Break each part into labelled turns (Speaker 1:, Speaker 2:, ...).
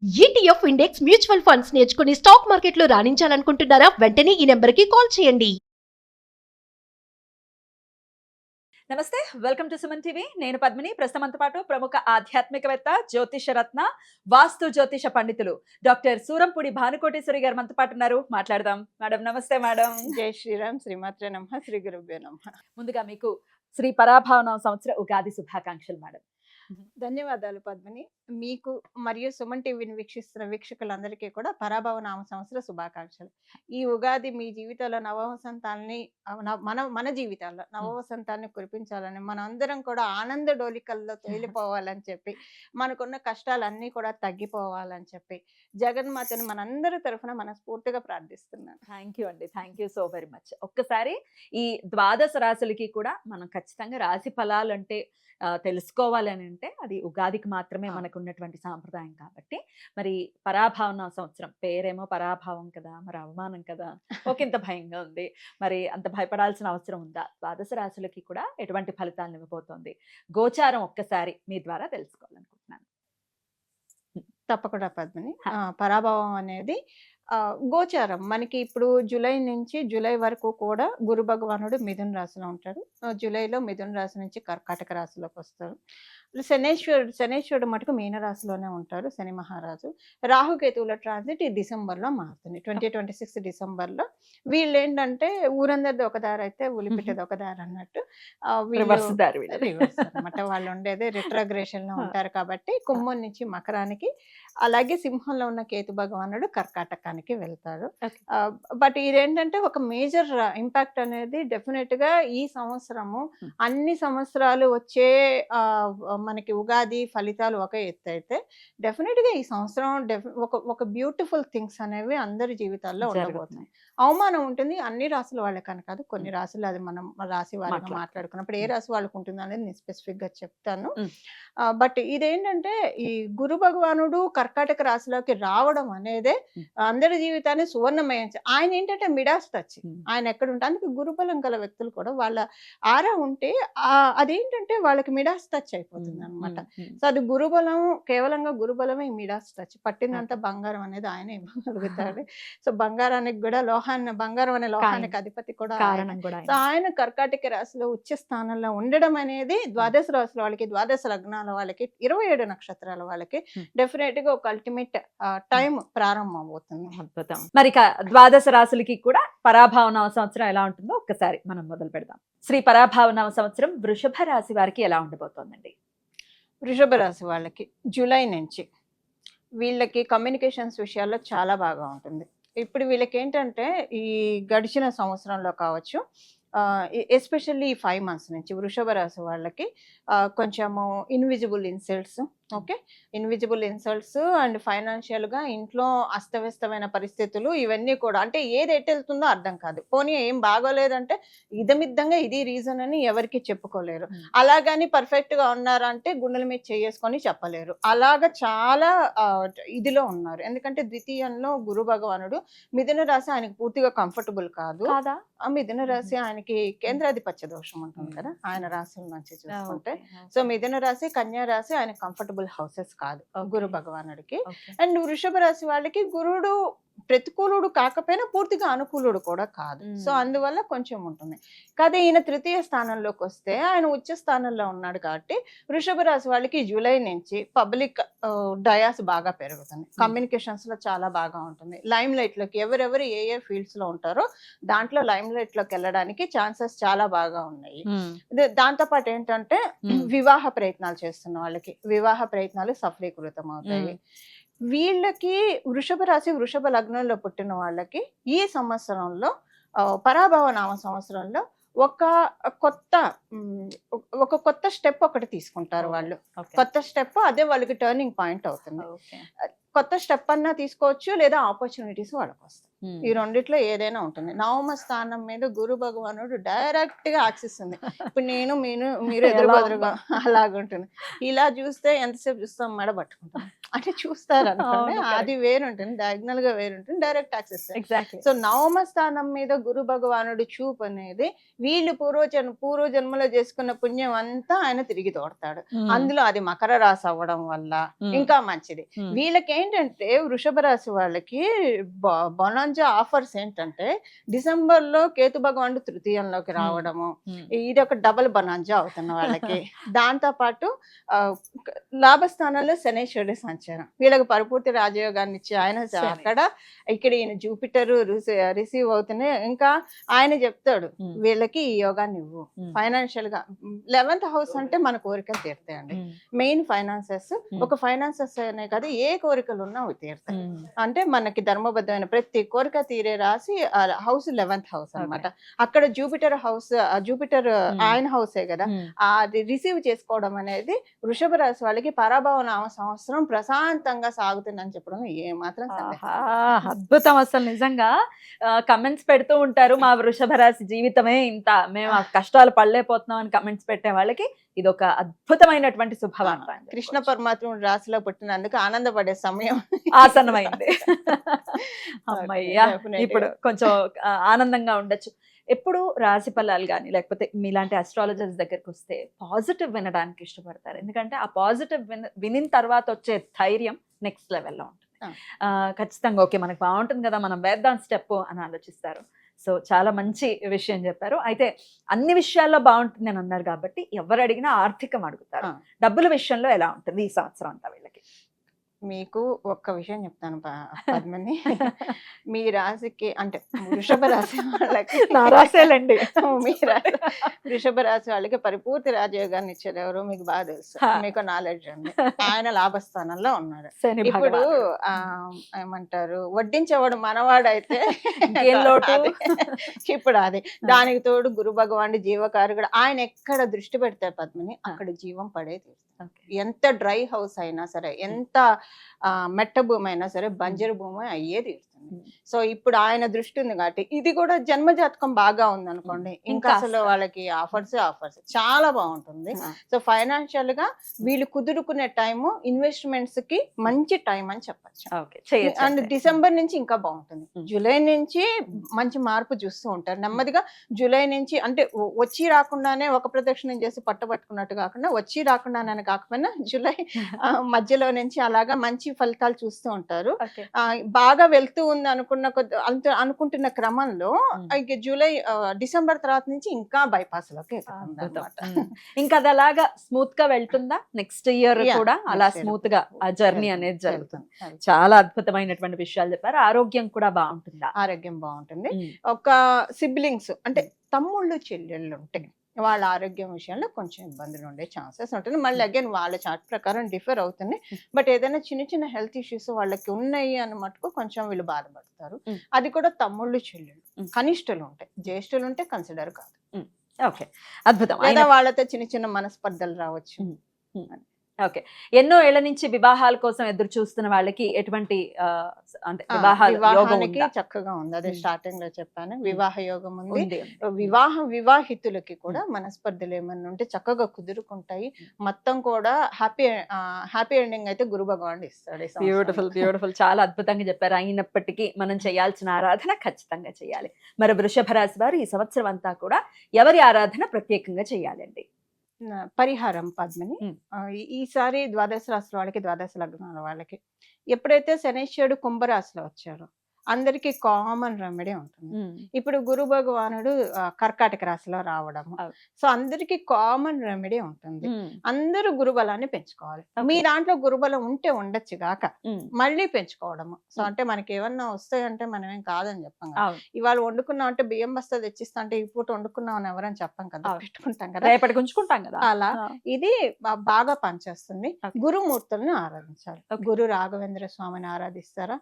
Speaker 1: ETF index mutual funds నేర్చుకుని stock మార్కెట్లో రాణించాలనుకుంటున్నారా? వెంటనే ఈ నెంబర్కి కాల్ చేయండి.
Speaker 2: నమస్తే, వెల్కమ్ టు సుమన్ టీవీ. నేను పద్మిని. ప్రస్తుతంతో పాటు ప్రముఖ ఆధ్యాత్మికవేత్త, జ్యోతిష రత్న, వాస్తు జ్యోతిష పండితులు డాక్టర్ సూరంపూడి భానుకోటేశ్వరి గారు మనతో పాటు ఉన్నారు. మాట్లాడదాం. మేడం నమస్తే. మేడం
Speaker 3: జై శ్రీరామ్, శ్రీమాత్రే నమః, శ్రీ గురుభ్యో నమః.
Speaker 2: ముందుగా మీకు శ్రీ పరాభావన సంవత్సర ఉగాది శుభాకాంక్షలు మేడం.
Speaker 3: ధన్యవాదాలు పద్మిని. మీకు మరియు సుమన్ టీవీని వీక్షిస్తున్న వీక్షకులందరికీ కూడా పరాభవ నామ సంవత్సర శుభాకాంక్షలు. ఈ ఉగాది మీ జీవితంలో నవవసంతాలని మన జీవితాల్లో నవవసంతాన్ని కురిపించాలని, మనం అందరం కూడా ఆనంద డోలికల్లో తేలిపోవాలని చెప్పి, మనకున్న కష్టాలన్నీ కూడా తగ్గిపోవాలని చెప్పి జగన్మాతని మనందరి తరఫున మనస్ఫూర్తిగా ప్రార్థిస్తున్నాను.
Speaker 2: థ్యాంక్ యూ అండి. Thank you so very much. ఒక్కసారి ఈ ద్వాదశ రాశులకి కూడా మనం ఖచ్చితంగా రాశి ఫలాలు అంటే తెలుసుకోవాలి అని అంటే అది ఉగాదికి మాత్రమే మనకు ఉన్నటువంటి సాంప్రదాయం. కాబట్టి మరి పరాభావన సంవత్సరం పేరేమో పరాభావం కదా, మరి అవమానం కదా, ఒకంత భయంగా ఉంది. మరి అంత భయపడాల్సిన అవసరం ఉందా? ద్వాదశ రాశులకి కూడా ఎటువంటి ఫలితాలను ఇవ్వబోతోంది? గోచారం ఒక్కసారి మీ ద్వారా తెలుసుకోవాలనుకుంటున్నాను.
Speaker 3: తప్పకుండా పద్మిని. పరాభవం అనేది గోచారం మనకి ఇప్పుడు జూలై వరకు కూడా గురు భగవానుడు మిథున రాశిలో ఉంటాడు. జూలైలో మిథున రాశి నుంచి కర్కాటక రాశిలోకి వస్తారు. శనేశ్వరుడు మటుకు మీన రాశిలోనే ఉంటారు, శని మహారాజు. రాహుకేతువుల ట్రాన్సిట్ ఈ డిసెంబర్లో మారుతుంది, 2026 డిసెంబర్లో. వీళ్ళు ఏంటంటే ఊరందరిది ఒక దారి అయితే ఉలిపిట్టది ఒక దారి అన్నట్టు రివర్స్ అనమాట. వాళ్ళు ఉండేది రిట్రోగ్రేషన్ లో ఉంటారు కాబట్టి కుంభం నుంచి మకరానికి, అలాగే సింహంలో ఉన్న కేతు భగవానుడు కర్కాటకానికి వెళ్తారు. బట్ ఇదేంటంటే ఒక మేజర్ ఇంపాక్ట్ అనేది డెఫినెట్ గా ఈ సంవత్సరము, అన్ని సంవత్సరాలు వచ్చే మనకి ఉగాది ఫలితాలు ఒక ఎత్తు అయితే, డెఫినెట్ గా ఈ సంవత్సరం ఒక బ్యూటిఫుల్ థింగ్స్ అనేవి అందరి జీవితాల్లో ఉండబోతున్నాయి. అవమానం ఉంటుంది అన్ని రాసుల వాళ్ళకని కాదు, కొన్ని రాసులు అది మనం రాశి వారిగా మాట్లాడుకున్నప్పుడు ఏ రాశి వాళ్ళకు ఉంటుంది అనేది నేను స్పెసిఫిక్ గా చెప్తాను. బట్ ఇదేంటంటే ఈ గురు భగవానుడు కర్కాటక రాశిలోకి రావడం అనేదే అందరి జీవితాన్ని సువర్ణమయం. ఆయన ఏంటంటే మిడాస్ టచ్, ఆయన ఎక్కడ ఉంటే, అందుకే గురుబలం గల వ్యక్తులు కూడా వాళ్ళ ఆరా ఉంటే అదేంటంటే వాళ్ళకి మిడాస్ టచ్ అయిపోతుంది అనమాట. సో అది గురుబలం, కేవలంగా గురుబలమే మిడాస్ టచ్. పట్టినంత బంగారం అనేది ఆయన ఇవ్వగలుగుతాడు. సో బంగారానికి కూడా బంగారం అనే లోహానికి అధిపతి కూడా సో ఆయన కర్కాటక రాశిలో ఉచ్చ స్థానంలో ఉండడం అనేది ద్వాదశ రాశుల వాళ్ళకి, ద్వాదశ లగ్నాల వాళ్ళకి, 27 నక్షత్రాల వాళ్ళకి డెఫినెట్ గా ఒక అల్టిమేట్ టైం ప్రారంభం అవుతుంది.
Speaker 2: అద్భుతం. మరి ద్వాదశ రాశులకి కూడా పరాభావన సంవత్సరం ఎలా ఉంటుందో ఒక్కసారి మనం మొదలు పెడదాం. శ్రీ పరాభావన సంవత్సరం వృషభ రాశి వారికి ఎలా ఉండబోతోందండి?
Speaker 3: వృషభ రాశి వాళ్ళకి జూలై నుంచి వీళ్ళకి కమ్యూనికేషన్స్ విషయాల్లో చాలా బాగా ఉంటుంది. ఇప్పుడు వీళ్ళకి ఏంటంటే ఈ గడిచిన సంవత్సరంలో కావచ్చు, ఎస్పెషల్లీ ఈ 5 months నుంచి వృషభ రాశి వాళ్ళకి కొంచెము invisible insults, invisible insults and ఫైనాన్షియల్గా ఇంట్లో అస్తవ్యస్తమైన పరిస్థితులు, ఇవన్నీ కూడా అంటే ఏది ఎటు వెళ్తుందో అర్థం కాదు. పోనీ ఏం బాగోలేదంటే ఇదమిద్దంగా ఇది రీజన్ అని ఎవరికి చెప్పుకోలేరు. అలాగని పర్ఫెక్ట్గా ఉన్నారంటే గుండెల మీద చేసుకొని చెప్పలేరు. అలాగా చాలా ఇదిలో ఉన్నారు. ఎందుకంటే ద్వితీయంలో గురు భగవానుడు, మిథున రాశి ఆయనకు పూర్తిగా కంఫర్టబుల్ కాదు. మిథున రాశి ఆయనకి కేంద్రాధిపత్య దోషం ఉంటుంది కదా ఆయన రాశుల నుంచి చూసుకుంటే. సో మిథున రాశి, కన్యా రాశి ఆయన కంఫర్టబుల్ హౌసెస్ కాదు గురు భగవానుడికి. అండ్ వృషభ రాశి వాళ్ళకి గురుడు ప్రతికూలుడు కాకపోయినా పూర్తిగా అనుకూలుడు కూడా కాదు. సో అందువల్ల కొంచెం ఉంటుంది. కాదే ఈయన తృతీయ స్థానంలోకి వస్తే ఆయన ఉచ్చ స్థానంలో ఉన్నాడు కాబట్టి వృషభ రాశి వాళ్ళకి జూలై నుంచి పబ్లిక్ డయాస్ బాగా పెరుగుతుంది, కమ్యూనికేషన్స్ లో చాలా బాగా ఉంటుంది. లైమ్ లైట్ లోకి ఎవరెవరు ఏ ఫీల్డ్స్ లో ఉంటారో దాంట్లో లైమ్ లైట్ లోకి వెళ్ళడానికి ఛాన్సెస్ చాలా బాగా ఉన్నాయి. దాంతో పాటు ఏంటంటే వివాహ ప్రయత్నాలు చేస్తున్న వాళ్ళకి వివాహ ప్రయత్నాలు సఫలీకృతం అవుతాయి. వీళ్ళకి వృషభ రాశి, వృషభ లగ్నంలో పుట్టిన వాళ్ళకి ఈ సంవత్సరంలో పరాభవ నామ సంవత్సరంలో ఒక కొత్త స్టెప్ ఒకటి తీసుకుంటారు వాళ్ళు. కొత్త స్టెప్ అదే వాళ్ళకి టర్నింగ్ పాయింట్ అవుతుంది. కొత్త స్టెప్ అన్నా తీసుకోవచ్చు, లేదా ఆపర్చునిటీస్ వాళ్ళకి వస్తాయి. ఈ రెండిట్లో ఏదైనా ఉంటుంది. నవమ స్థానం మీద గురు భగవానుడు డైరెక్ట్ గా యాక్సెస్ ఉంది. ఇప్పుడు మీరు
Speaker 2: ఎలా
Speaker 3: ఎదురుగా అలాగుంటుంది. ఇలా చూస్తే ఎంతసేపు చూస్తాం, మెడ పట్టుకుంటాం అంటే చూస్తారు అనుకోండి.
Speaker 2: అవును, correct.
Speaker 3: అది వేరుంటుంది, డయాగ్నల్ గా వేరుంటుంది, డైరెక్ట్ యాక్సెస్.
Speaker 2: ఎగ్జాక్ట్లీ.
Speaker 3: సో నవమ స్థానం మీద గురు భగవానుడు చూపు అనేది వీళ్ళు పూర్వజన్మలో చేసుకున్న పుణ్యం అంతా ఆయన తిరిగి తోడతాడు. అందులో అది మకర రాశి అవ్వడం వల్ల ఇంకా మంచిది. వీళ్ళకి ఏంటంటే వృషభ రాశి వాళ్ళకి బొనాంజా ఆఫర్స్ ఏంటంటే డిసెంబర్ లో కేతు భగవానుడు తృతీయంలోకి రావడము, ఇది ఒక డబుల్ బొనాంజా అవుతున్న వాళ్ళకి. దాంతో పాటు లాభస్థానంలో శనేశ్వరుడి సంచారం వీళ్ళకి పరిపూర్తి రాజయోగాన్ని ఇచ్చి ఆయన అక్కడ ఇక్కడ ఈయన జూపిటర్ రిసీవ్ అవుతూనే ఇంకా ఆయన చెప్తాడు వీళ్ళకి ఈ యోగాన్ని ఇవ్వు. ఫైనాన్షియల్ గా 11th హౌస్ అంటే మన కోరికలు తీరుతాయండి. మెయిన్ ఫైనాన్సెస్, ఒక ఫైనాన్సెస్ అనే కాదు ఏ కోరికలు ఉన్నా అవి తీరుతాయి. అంటే మనకి ధర్మబద్ధమైన ప్రతి కోరిక తీరే రాసి హౌస్ 11th హౌస్ అన్నమాట. అక్కడ జూపిటర్ హౌస్, జూపిటర్ ఆయన హౌసే కదా, అది రిసీవ్ చేసుకోవడం అనేది వృషభ రాశి వాళ్ళకి పరాభవ నామ సంవత్సరం ప్రశాంతంగా సాగుతుందని చెప్పడం ఏ మాత్రం
Speaker 2: అద్భుతం. అసలు నిజంగా కమెంట్స్ పెడుతూ ఉంటారు, మా వృషభ రాశి జీవితమే ఇంత, మేము ఆ కష్టాలు పడలేకపోతున్నాం అని కమెంట్స్ పెట్టే వాళ్ళకి ఇది ఒక అద్భుతమైనటువంటి శుభవార్త.
Speaker 3: కృష్ణ పరమాత్ముడు రాశిలో పుట్టినందుకు ఆనందపడే సమయం
Speaker 2: ఆసన్నమైంది. అమ్మయ్యా, ఇప్పుడు కొంచెం ఆనందంగా ఉండొచ్చు. ఎప్పుడు రాశి ఫలాలు కానీ లేకపోతే మీలాంటి అస్ట్రాలజర్స్ దగ్గరికి వస్తే పాజిటివ్ వినడానికి ఇష్టపడతారు, ఎందుకంటే ఆ పాజిటివ్ వినిన తర్వాత వచ్చే ధైర్యం నెక్స్ట్ లెవెల్లో ఉంటుంది. ఖచ్చితంగా ఓకే మనకు బాగుంటుంది కదా, మనం వేద్దాం స్టెప్ అని ఆలోచిస్తారు. సో చాలా మంచి విషయం చెప్పారు. అయితే అన్ని విషయాల్లో బాగుంటుంది అని అన్నారు కాబట్టి ఎవరు అడిగినా ఆర్థికం అడుగుతారు. డబ్బుల విషయంలో ఎలా ఉంటుంది ఈ సంవత్సరం అంతా వీళ్ళకి?
Speaker 3: మీకు ఒక్క విషయం చెప్తాను పద్మని, మీ రాశికి అంటే వృషభ రాశి వాళ్ళకి,
Speaker 2: నా రాసేలండి,
Speaker 3: మీ రాశి వృషభ రాశి వాళ్ళకి పరిపూర్తి రాజయోగాన్ని ఇచ్చేది ఎవరు మీకు బాగా తెలుసు, మీకు నాలెడ్జ్ ఉంది. ఆయన లాభస్థానంలో ఉన్నాడు. ఇప్పుడు ఏమంటారు, వడ్డించేవాడు మనవాడైతే ఇప్పుడు అది దానికి తోడు గురు భగవానుడు జీవకారకుడు, ఆయన ఎక్కడ దృష్టి పెడితే పద్మని అక్కడ జీవం పడే తీరుతుంది. ఎంత డ్రై హౌస్ అయినా సరే, ఎంత మెట్ట భూమి అయినా సరే బంజరు భూమి అయ్యే తీరుతుంది. సో ఇప్పుడు ఆయన దృష్టి ఉంది కాబట్టి, ఇది కూడా జన్మజాతకం బాగా ఉంది అనుకోండి, ఇంకా అసలు వాళ్ళకి ఆఫర్స్ చాలా బాగుంటుంది. సో ఫైనాన్షియల్ గా వీళ్ళు కుదురుకునే టైము ఇన్వెస్ట్మెంట్స్ కి మంచి టైం అని చెప్పచ్చు. అండ్ డిసెంబర్ నుంచి ఇంకా బాగుంటుంది. జూలై నుంచి మంచి మార్పు చూస్తూ ఉంటారు నెమ్మదిగా. జూలై నుంచి అంటే వచ్చి రాకుండానే ఒక ప్రదక్షిణం చేసి పట్టుబట్టుకున్నట్టు కాకుండా, వచ్చి రాకుండానే కాకపోయినా జూలై మధ్యలో నుంచి అలాగా మంచి ఫలితాలు చూస్తూ ఉంటారు. బాగా వెళ్తూ ఉంది అనుకుంటున్న క్రమంలో జూలై డిసెంబర్ తర్వాత నుంచి ఇంకా బైపాస్ లోకి
Speaker 2: ఇంకా అది అలాగా స్మూత్ గా వెళ్తుందా? నెక్స్ట్ ఇయర్ కూడా అలా స్మూత్ గా ఆ జర్నీ అనేది జరుగుతుంది. చాలా అద్భుతమైనటువంటి విషయాలు చెప్పారు. ఆరోగ్యం కూడా బాగుంటుందా?
Speaker 3: ఆరోగ్యం బాగుంటుంది. ఒక సిబ్లింగ్స్ అంటే తమ్ముళ్ళు చెల్లెళ్ళు ఉంటాయి, వాళ్ళ ఆరోగ్యం విషయంలో కొంచెం ఇబ్బందులు ఉండే ఛాన్సెస్ ఉంటుంది. మళ్ళీ అగైన్ వాళ్ళ చార్ట్ ప్రకారం డిఫర్ అవుతుంది. బట్ ఏదైనా చిన్న చిన్న హెల్త్ ఇష్యూస్ వాళ్ళకి ఉన్నాయి అని మటుకు కొంచెం వీళ్ళు బాధపడతారు. అది కూడా తమ్ముళ్ళు చెల్లెళ్ళు, కనిష్ఠులు ఉంటాయి, జ్యేష్ఠులు ఉంటే కన్సిడర్ కాదు.
Speaker 2: ఓకే, అద్భుతం.
Speaker 3: లేదా వాళ్ళతో చిన్న చిన్న మనస్పర్ధలు రావచ్చు.
Speaker 2: ఓకే, ఎన్నో ఏళ్ల నుంచి వివాహాల కోసం ఎదురు చూస్తున్న వాళ్ళకి ఎటువంటి
Speaker 3: వివాహానికి చక్కగా ఉంది. అదే స్టార్టింగ్ లో చెప్పాను, వివాహ యోగం ఉంది. వివాహితులకి కూడా మనస్పర్ధలు ఏమన్నా ఉంటే చక్కగా కుదురుకుంటాయి. మొత్తం కూడా హ్యాపీ ఎండింగ్ అయితే గురు భగవానుడు ఇస్తాడు.
Speaker 2: బ్యూటిఫుల్, చాలా అద్భుతంగా చెప్పారు. అయినప్పటికీ మనం చేయాల్సిన ఆరాధన ఖచ్చితంగా చేయాలి. మరి వృషభ రాశి వారు ఈ సంవత్సరం అంతా కూడా ఎవరి ఆరాధన ప్రత్యేకంగా చేయాలండి?
Speaker 3: పరిహారం పద్మని, ఈసారి ద్వాదశ రాశుల వాళ్ళకి, ద్వాదశ లగ్నాల వాళ్ళకి ఎప్పుడైతే శనేశ్వరుడు కుంభరాశిలో వచ్చారో అందరికి కామన్ రెమెడీ ఉంటుంది. ఇప్పుడు గురు భగవానుడు కర్కాటక రాశిలో రావడము, సో అందరికి కామన్ రెమెడీ ఉంటుంది. అందరూ గురుబలాన్ని పెంచుకోవాలి. మీ దాంట్లో గురుబలం ఉంటే ఉండొచ్చు గాక మళ్ళీ పెంచుకోవడము. సో అంటే మనకి ఏమన్నా వస్తాయంటే మనం ఏం కాదని చెప్పాం కదా. ఇవాళ వండుకున్నాం అంటే బియ్యం బస్తా తెచ్చిస్తా అంటే ఈ పూట వండుకున్నాం అని ఎవరని చెప్పాం కదా, పెట్టుకుంటాం కదా,
Speaker 2: రేపటికి ఉంచుకుంటాం కదా.
Speaker 3: అలా ఇది బాగా పనిచేస్తుంది. గురుమూర్తుల్ని ఆరాధించాలి. గురు రాఘవేంద్ర స్వామిని ఆరాధిస్తారా,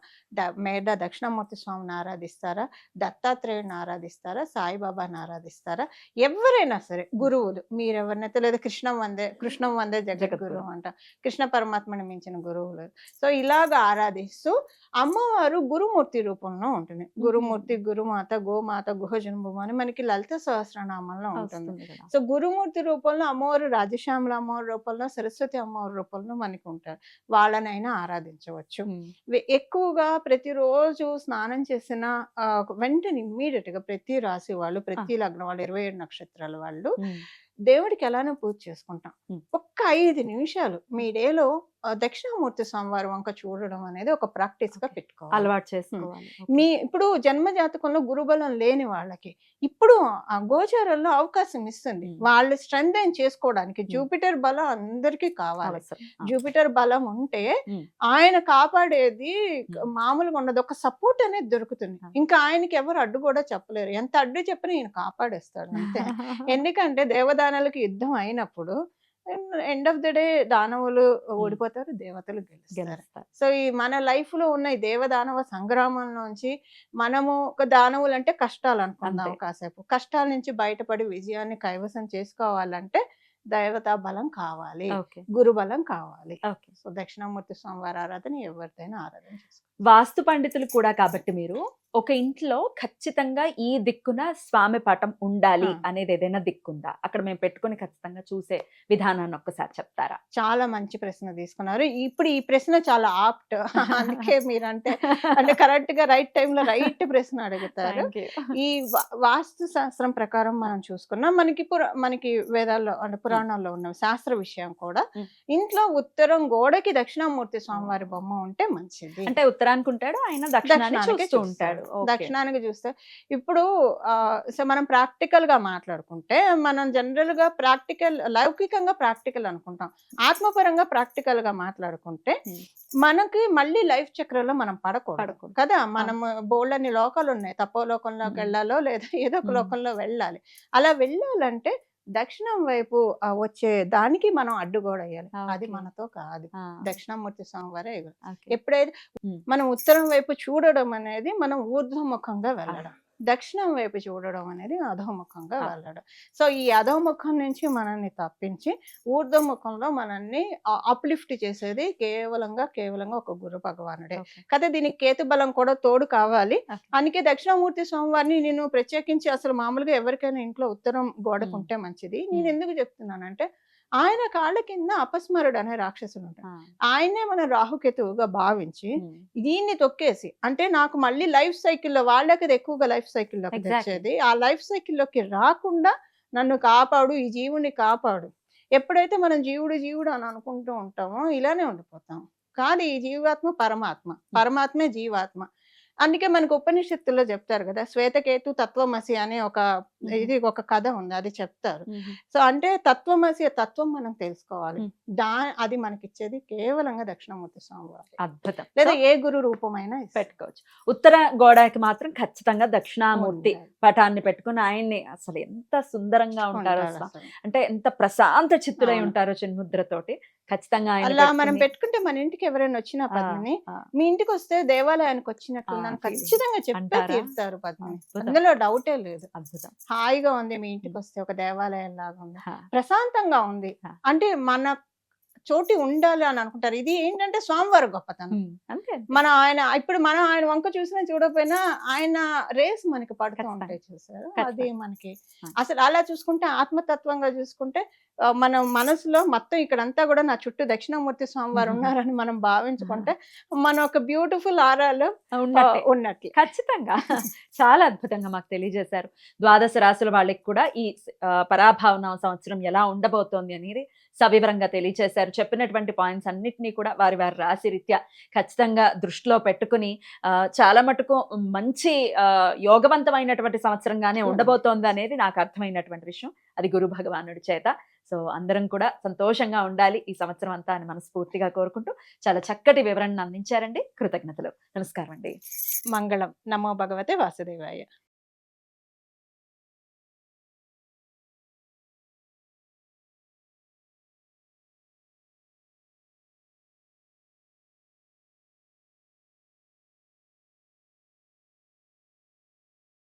Speaker 3: మేధ దక్షిణ మూర్తి స్వామిని ఆరాధిస్తారా, దత్తాత్రేయుని ఆరాధిస్తారా, సాయిబాబాని ఆరాధిస్తారా, ఎవరైనా సరే గురువులు మీరెవరినైతే, లేదా కృష్ణం వందే జగద్గురు అంట, కృష్ణ పరమాత్మని మించిన గురువులు. సో ఇలాగ ఆరాధిస్తూ అమ్మవారు గురుమూర్తి రూపంలో ఉంటుంది. గురుమూర్తి, గురుమాత, గోమాత, గుహజన్మభూమ అని మనకి లలిత సహస్రనామంలో ఉంటుంది.
Speaker 2: వస్తుంది కదా.
Speaker 3: సో గురుమూర్తి రూపంలో అమ్మవారు రాజశ్యామల అమ్మవారి రూపంలో, సరస్వతి అమ్మవారి రూపంలో మనకి ఉంటారు. వాళ్ళనైనా ఆరాధించవచ్చు. ఎక్కువగా ప్రతిరోజు స్నానం చేసిన వెంటనే ఇమ్మీడియట్ గా ప్రతి రాశి వాళ్ళు, ప్రతి లగ్నం వాళ్ళు, 27 నక్షత్రాల వాళ్ళు దేవుడికి ఎలానో పూజ చేసుకుంటాం. ఒక్క 5 నిమిషాలు మీ డేలో దక్షిణామూర్తి స్వామివారి వంక చూడడం అనేది ఒక ప్రాక్టీస్ గా పెట్టుకోవాలి.
Speaker 2: అలవాటు చేసుకోవాలి.
Speaker 3: మీ ఇప్పుడు జన్మ జాతకంలో గురుబలం లేని వాళ్ళకి ఇప్పుడు ఆ గోచారంలో అవకాశం ఇస్తుంది వాళ్ళు స్ట్రెంగ్ చేసుకోవడానికి. జూపిటర్ బలం అందరికీ కావాలి. జూపిటర్ బలం ఉంటే ఆయన కాపాడేది మామూలుగా ఉండదు. ఒక సపోర్ట్ అనేది దొరుకుతుంది. ఇంకా ఆయనకి ఎవరు అడ్డు కూడా చెప్పలేరు. ఎంత అడ్డు చెప్పినా ఈయన కాపాడేస్తాడు అంతే. ఎందుకంటే దేవదానాలకి యుద్ధం అయినప్పుడు ఎండ్ ఆఫ్ ద డే దానవులు ఓడిపోతారు, దేవతలు గెలుస్తారు. సో ఈ మన లైఫ్ లో ఉన్న ఈ దేవదానవ సంగ్రామం నుంచి మనము ఒక దానవులు అంటే కష్టాలు అనుకుందాం కాసేపు. కష్టాల నుంచి బయటపడి విజయాన్ని కైవసం చేసుకోవాలంటే దేవతా బలం కావాలి, గురు బలం కావాలి. సో దక్షిణామూర్తి స్వామివారి ఆరాధన ఎవరిదైనా ఆరాధన చేసుకోవాలి.
Speaker 2: వాస్తు పండితులు కూడా కాబట్టి మీరు ఒక ఇంట్లో ఖచ్చితంగా ఈ దిక్కున స్వామి పటం ఉండాలి అనేది ఏదైనా దిక్కుందా? అక్కడ మేము పెట్టుకుని ఖచ్చితంగా చూసే విధానాన్ని ఒక్కసారి చెప్తారా?
Speaker 3: చాలా మంచి ప్రశ్న తీసుకున్నారు. ఇప్పుడు ఈ ప్రశ్న చాలా ఆప్ట్. అందుకే మీరు అంటే కరెక్ట్ గా రైట్ టైంలో రైట్ ప్రశ్న అడుగుతారు. ఈ వాస్తు శాస్త్రం ప్రకారం మనం చూసుకున్నాం, మనకి వేదాల్లో అంటే పురాణాల్లో ఉన్న శాస్త్ర విషయం కూడా ఇంట్లో ఉత్తరం గోడకి దక్షిణామూర్తి స్వామివారి బొమ్మ ఉంటే మంచిది.
Speaker 2: అంటే ఉత్తరానికి ఉంటాడు, ఆయన దక్షిణానికి చూస్తూ ఉంటాడు.
Speaker 3: దక్షిణానికి చూస్తే ఇప్పుడు మనం ప్రాక్టికల్ గా మాట్లాడుకుంటే మనం జనరల్ గా లౌకికంగా ప్రాక్టికల్ అనుకుంటాం. ఆత్మపరంగా ప్రాక్టికల్ గా మాట్లాడుకుంటే మనకి మళ్ళీ లైఫ్ చక్రంలో మనం పడకూడదు కదా. మనం బోల్డ్ అన్ని లోకాలు ఉన్నాయి. తపో లోకంలోకి వెళ్ళాలో లేదా ఏదో ఒక లోకంలో వెళ్ళాలి. అలా వెళ్ళాలంటే దక్షిణం వైపు వచ్చే దానికి మనం అడ్డుగోడయ్యాలి. అది మనతో కాదు, దక్షిణామూర్తి స్వామివారే. ఎప్పుడైతే మనం ఉత్తరం వైపు చూడడం అనేది మనం ఊర్ధ్వముఖంగా వెళ్ళడం, దక్షిణం వైపు చూడడం అనేది అధోముఖంగా వెళ్ళడం. సో ఈ అధోముఖం నుంచి మనల్ని తప్పించి ఊర్ధ్వముఖంలో మనల్ని అప్లిఫ్ట్ చేసేది కేవలంగా ఒక గురు భగవానుడే కదా. దీనికి కేతు బలం కూడా తోడు కావాలి. అందుకే దక్షిణామూర్తి స్వామివారిని నేను ప్రత్యేకించి అసలు మామూలుగా ఎవరికైనా ఇంట్లో ఉత్తరం గోడకుంటే మంచిది. నేను ఎందుకు చెప్తున్నానంటే ఆయన కాళ్ళ కింద అపస్మరుడు అనే రాక్షసుడు ఉంటాడు. ఆయనే మన రాహుకేతువుగా భావించి దీన్ని తొక్కేసి, అంటే నాకు మళ్ళీ లైఫ్ సైకిల్లో వాళ్ళకి ఎక్కువగా లైఫ్ సైకిల్లోకి తెచ్చేది, ఆ లైఫ్ సైకిల్లోకి రాకుండా నన్ను కాపాడు, ఈ జీవుని కాపాడు. ఎప్పుడైతే మనం జీవుడు అని అనుకుంటూ ఉంటామో ఇలానే ఉండిపోతాం. కానీ ఈ జీవాత్మ పరమాత్మే జీవాత్మ. అందుకే మనకు ఉపనిషత్తుల్లో చెప్తారు కదా, శ్వేతకేతు తత్వమసి అనే ఒక కథ ఉంది, అది చెప్తారు. సో అంటే తత్వం మనం తెలుసుకోవాలి. అది మనకిచ్చేది కేవలంగా దక్షిణామూర్తి స్వామివారు.
Speaker 2: అద్భుతం.
Speaker 3: లేదా ఏ గురు రూపమైనా
Speaker 2: పెట్టుకోవచ్చు. ఉత్తర గోడకి మాత్రం ఖచ్చితంగా దక్షిణామూర్తి పటాన్ని పెట్టుకుని ఆయన్ని అసలు ఎంత సుందరంగా ఉంటారో, అంటే ఎంత ప్రశాంత చిత్తులై ఉంటారో చిన్ముద్రతోటి. ఖచ్చితంగా
Speaker 3: అలా మనం పెట్టుకుంటే మన ఇంటికి ఎవరైనా వచ్చినా పద్మిని, మీ ఇంటికి వస్తే దేవాలయానికి వచ్చినట్టు ఖచ్చితంగా చెప్పే తీరుతారు పద్మిని, అందులో డౌటే లేదు.
Speaker 2: అద్భుతం.
Speaker 3: హాయిగా ఉంది మీ ఇంటికి వస్తే, ఒక దేవాలయం లాగా ఉంది, ప్రశాంతంగా ఉంది. అంటే మన చోటి ఉండాలి అని అనుకుంటారు. ఇది ఏంటంటే స్వామివారి గొప్పతనం. మనం ఆయన వంక చూసినా చూడకపోయినా ఆయన రేస్ మనకి పడుతూ ఉంటాయి, చూసారు. అది మనకి అసలు అలా చూసుకుంటే, ఆత్మతత్వంగా చూసుకుంటే మన మనసులో మొత్తం ఇక్కడంతా కూడా నా చుట్టూ దక్షిణామూర్తి స్వామివారు ఉన్నారని మనం భావించుకుంటే మన ఒక బ్యూటిఫుల్ ఆరాలో ఉన్నట్లు.
Speaker 2: ఖచ్చితంగా చాలా అద్భుతంగా మాకు తెలియజేశారు. ద్వాదశ రాశుల వాళ్ళకి కూడా ఈ పరాభావన సంవత్సరం ఎలా ఉండబోతోంది అనేది సవివరంగా తెలియజేశారు. చెప్పినటువంటి పాయింట్స్ అన్నిటినీ కూడా వారి రాశి రీత్యా ఖచ్చితంగా దృష్టిలో పెట్టుకుని చాలా మటుకు మంచి యోగవంతమైనటువంటి సంవత్సరంగానే ఉండబోతోంది అనేది నాకు అర్థమైనటువంటి విషయం. అది గురు భగవానుడి చేత. సో అందరం కూడా సంతోషంగా ఉండాలి ఈ సంవత్సరం అంతా అని మనస్ఫూర్తిగా కోరుకుంటూ చాలా చక్కటి వివరణ అందించారండి. కృతజ్ఞతలు. నమస్కారం అండి.
Speaker 3: మంగళం. నమో భగవతే వాసుదేవాయ.